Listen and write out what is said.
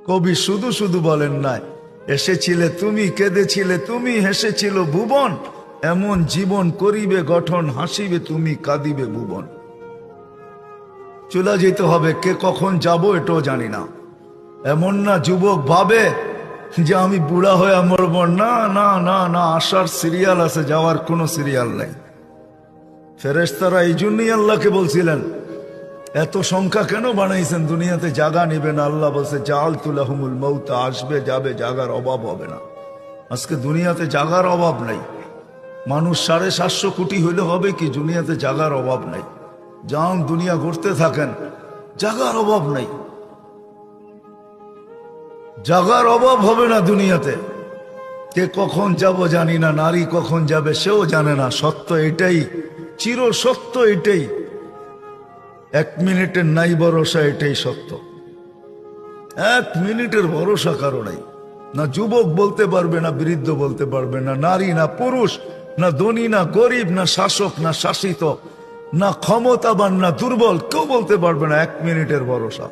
কবি শুধু শুধু বলেন নাই, এসেছিলে তুমি, কেঁদেছিলে তুমি, হেসেছিল ভুবন, এমন জীবন করিবে গঠন, হাসিবে তুমি, কাঁদিবে ভুবন। চলে যেতে হবে, কে কখন যাব এটাও জানি না। এমন না যুবক ভাবে যে আমি বুড়া হয়ে মরব, না না না না, আসার সিরিয়াল আছে, যাওয়ার কোনো সিরিয়াল নেই। ফেরেশতারা এই জন্যই আল্লাহকে বলছিলেন, এত সংখ্যা কেন বানাইছেন, দুনিয়াতে জায়গা নিবে না। আল্লাহ বলছে জাআলতু লাহুমুল মাউত, আসবে যাবে, জায়গার অভাব হবে না। আজকে দুনিয়াতে জায়গার অভাব নাই। মানুষ 750 কোটি হইলে হবে কি, দুনিয়াতে জায়গার অভাব নাই। যান দুনিয়া ঘুরতে থাকেন, জায়গার অভাব নাই, জায়গার অভাব হবে না দুনিয়াতে। কে কখন যাব জানি না, নারী কখন যাবে সেও জানে না। সত্য এটাই, চির সত্য এটাই, 1 মিনিটের নাই ভরসা, এটাই সত্য। 1 মিনিটের ভরসা কারো নাই। না যুবক বলতে পারবে, না বৃদ্ধ বলতে পারবে, না নারী না পুরুষ, না ধনী না গরিব, না শাসক না শাসিত, না ক্ষমতাবান না দুর্বল, কেউ বলতে পারবে না 1 মিনিটের ভরসা।